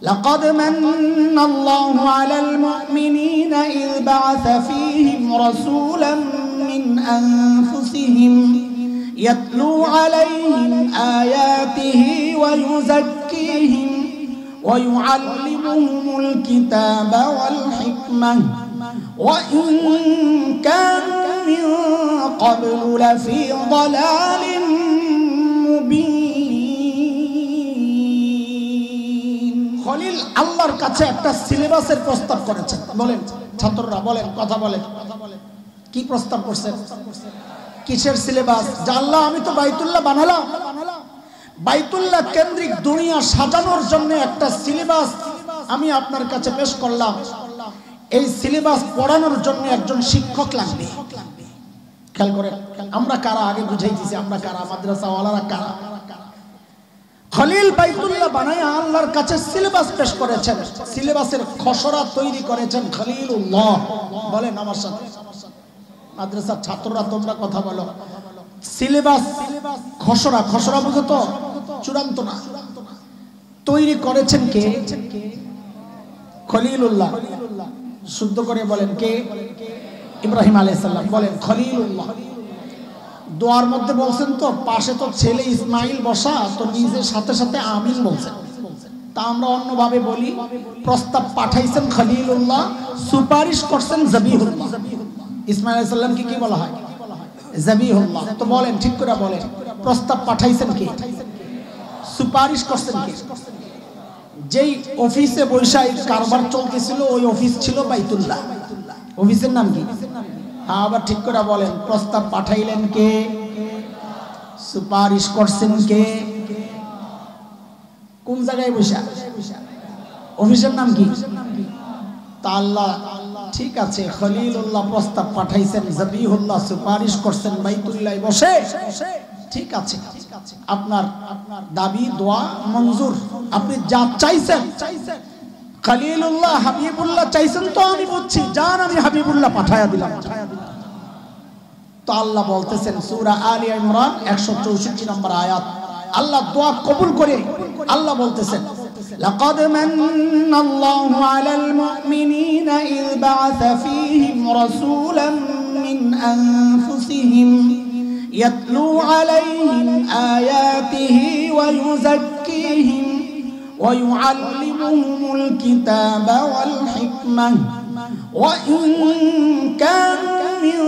لقد من الله على المؤمنين إذ بعث فيهم رسولا من أنفسهم يتلو عليهم آياته ويزكيهم ويعلمهم الكتاب والحكمة وإن كانوا من قبل لفي ضلال مبين খলিল আল্লাহর কাছে একটা সিলেবাসের প্রস্তাব করেছেন। বলেন ছাত্ররা, বলেন, কথা বলেন, কি প্রস্তাব করছেন? কিসের সিলেবাস? যে আল্লাহ আমি তো বাইতুল্লাহ বানালাম, বাইতুল্লাহ কেন্দ্রিক দুনিয়া সাজানোর জন্য একটা সিলেবাস আমি আপনার কাছে পেশ করলাম। এই সিলেবাস পড়ানোর জন্য একজন শিক্ষক লাগবে। খেয়াল করে, আমরা কারা আগে বুঝাই দিছি, আমরা কারা, মাদ্রাসাওয়ালারা কারা। খলিল বাইতুল্লাহ বানায় আল্লাহর কাছে সিলেবাস পেশ করেছেন, সিলেবাসের খসড়া তৈরি করেছেন খলিলুল্লাহ। বলেন আমার সাথে, মাদ্রাসার ছাত্ররা তোমরা কথা বলো। সিলেবাস খসড়া, খসড়া বুঝো তো, চূড়ান্ত না। তৈরি করেছেন কে? খলিলুল্লাহ। শুদ্ধ করে বলেন কে? ইব্রাহিম আলাইহিস সালাম। বলেন খলিলুল্লাহ। দোয়ার মধ্যে বলছেন তো, পাশে তো ছেলে ইসমাইল বসা, তো নিজের সাথে সাথে আমিন বলছেন। তা আমরা অন্যভাবে বলি, প্রস্তাব পাঠাইছেন খলিলুল্লাহ, সুপারিশ করছেন জবিহুল্লাহ। ইসমাইল আলাইহিস সালামকে কি বলা হয়? জবিহুল্লাহ। তো বলেন, ঠিক করে বলেন, প্রস্তাব পাঠাইছেন কে? সুপারিশ করছেন কে? যেই অফিসে বৈশাখ কারবার চলতেছিল ওই অফিস ছিল বাইতুল্লাহ। অফিসের নাম কি? আবার ঠিক করে বলেন, প্রস্তাব পাঠাইলেন কে? সুপারিশ করছেন কে? কোন জায়গায় বৈশাখ? অফিসের নাম কি? তা আল্লাহ, ঠিক আছে, খলিলুল্লাহ প্রস্তাব পাঠাইছেন, জবিহুল্লাহ সুপারিশ করছেন বাইতুল্লাহ বসে, ঠিক আছে, আপনার দাবি দোয়া মঞ্জুর। আপনি যা চাইছেন, খলিলুল্লাহ হাবিবুল্লাহ চাইছেন তো আমি বুঝছি, যান আমি হাবিবুল্লাহ পাঠায়া দিলাম। তো আল্লাহ বলতেছেন সূরা আলী ইমরান 164 নম্বর আয়াত, আল্লাহ দোয়া কবুল করে আল্লাহ বলতেছেন, لقد من الله على المؤمنين إذ بعث فيهم رسولا من أنفسهم يتلو عليهم آياته ويزكيهم ويعلمهم الكتاب والحكمة وإن كانوا من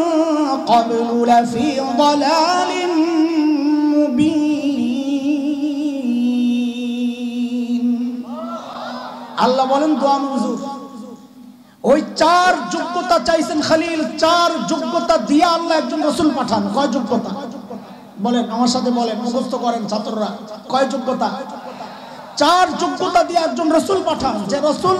قبل لفي ضلال مبين আল্লাহ বলেন দোয়া মঞ্জুর। ওই চার যোগ্যতা চাইছেন খলিল, চার যোগ্যতা দিয়ে আল্লাহ একজন রাসূল পাঠান। কয় যোগ্যতা? বলেন আমার সাথে, বলেন, মুখস্থ করেন ছাত্ররা। কয় যোগ্যতা? চার যোগ্যতা দিয়ে একজন রাসূল পাঠান, যে রাসূল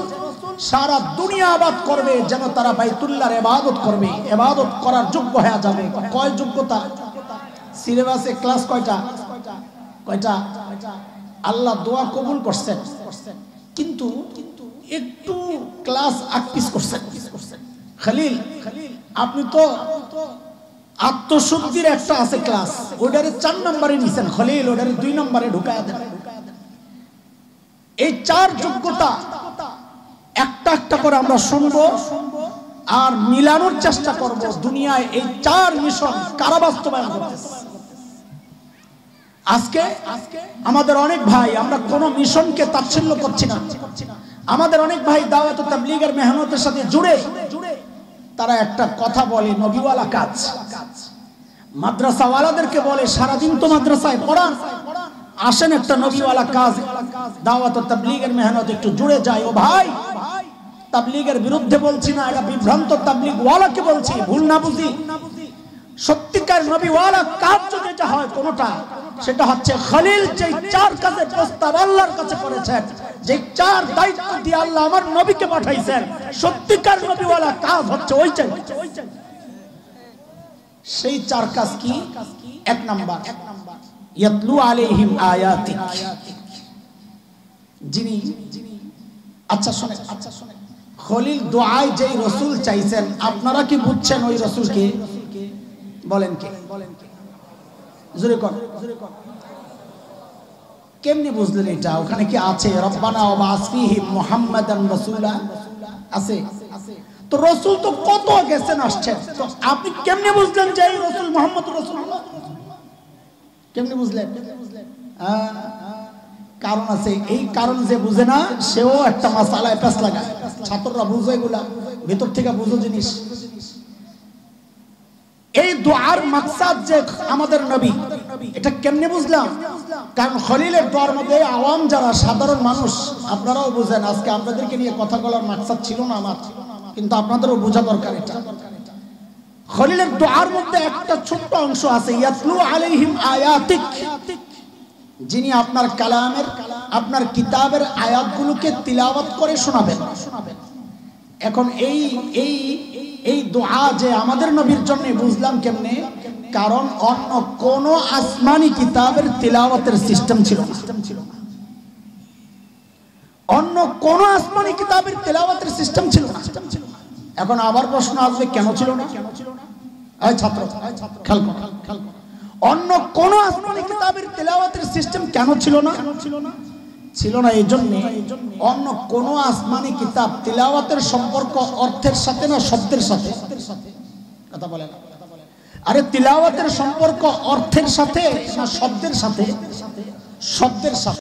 সারা দুনিয়া আবাদ করবে, যেন তারা বাইতুল্লাহর ইবাদত করবে, ইবাদত করার যোগ্য হয়ে যাবে। কয় যোগ্যতা? সিলেবাসে ক্লাস কয়টা? কয়টা? আল্লাহ দোয়া কবুল করছেন, কিন্তু একটু ক্লাস আকপিস করছেন। খলিল আপনি তো আত্মশুদ্ধির একটা আছে ক্লাস, ওটারে 4 নম্বরে নিছেন খলিল, ওটারে 2 নম্বরে ঢুকায়া দেন। এই চার যোগ্যতা একটা একটা করে আমরা শুনবো আর মিলানোর চেষ্টা করব। দুনিয়ায় এই চার মিশন কারা বাস্তবায়ন করতেছে? আজকে আমাদের অনেক ভাই, আমরা কোন মিশনকে তাচ্ছিল্য করছি না, আমাদের অনেক ভাই দাওয়াত ও তাবলীগের মেহনতের সাথে জুড়ে তারা একটা কথা বলে, নবীওয়ালা কাজ। মাদ্রাসাওয়ালাদেরকে বলে সারাদিন তো মাদ্রাসায় পড়ান, আসেন একটা নবীওয়ালা কাজ, দাওয়াত ও তাবলীগের মেহনত একটু জুড়ে যায়। ও ভাই, তাবলীগের বিরুদ্ধে বলছি না, এটা বিভ্রান্ত তাবলীগওয়ালাকে বলছি, ভুল না বুঝি। সত্যিকার নবীওয়ালা কাজ যেটা হয় কোনটা, সেটা হচ্ছে খলিল যে চার কাজের প্রস্তাব আল্লাহর কাছে করেছেন, যে চার দায়িত্ব দিয়ে আল্লাহ আমার নবীকে পাঠাইছেন, সত্যিকার নবীওয়ালা কাজ হচ্ছে ওইটাই। সেই চার কাজ কি? 1 নাম্বার, ইয়াতলু আলাইহিম আয়াতি। যিনি, আচ্ছা শুনেন, খলিল দোয়ায় যেই রাসূল চাইছেন, আপনারা কি বুঝছেন ওই রাসূলকে? বলেন কে? জোরে কর। কেমনে বুঝলেন এটা? ওখানে কি আছে রব্বানা ওয়া বা'আস ফীহিম মুহাম্মাদান রাসূলা? আছে। তো রাসূল তো কত গেছেন আসছেন, তো আপনি কেমনে বুঝলেন যে এই রাসূল মুহাম্মদুর রাসূলুল্লাহ? কেমনে বুঝলেন? কারণ আছে। এই কারণ যে বুঝে না সেও একটা মাসালায় পেঁচ লাগায়। ছাত্ররা বুঝে এগুলা, ভিতর থেকে বুঝো জিনিস। এই দোয়ার মাকসাদ যে আমাদের নবী, এটা কেমনে বুঝলাম? কারণ খলিলের দোয়ার মধ্যে আওয়াম যারা সাধারণ মানুষ, আপনারাও বুঝেন। আজকে আপনাদেরকে নিয়ে কথা বলার মাকসাদ ছিল না আমার, কিন্তু আপনাদেরও বোঝা দরকার এটা। খলিলের দোয়ার মধ্যে একটা ছোট্ট অংশ আছে, ইয়াতলু আলাইহিম আয়াতিক, যিনি আপনার কালামের, আপনার কিতাবের আয়াতগুলোকে তিলাওয়াত করে শোনাবেন। এখন এই দোয়া যে আমাদের নবীর জন্য বুঝলাম কেমনে? কারণ অন্য কোন আসমানি কিতাবের তিলাওয়াতের সিস্টেম ছিল না। অন্য কোন আসমানি কিতাবের তিলাওয়াতের সিস্টেম ছিল না। এখন আবার প্রশ্ন আসবে, কেন ছিল না? এই ছাত্র খেয়াল করো, অন্য কোন আসমানি কিতাবের তিলাওয়াতের সিস্টেম কেন ছিল না? ছিল না এই জন্য, অন্য কোন আসমানি কিতাব তিলাওয়াতের সম্পর্ক অর্থের সাথে না শব্দের সাথে? কথা বলে না। আরে তিলাওয়াতের সম্পর্ক অর্থের সাথে না শব্দের সাথে? শব্দের সাথে।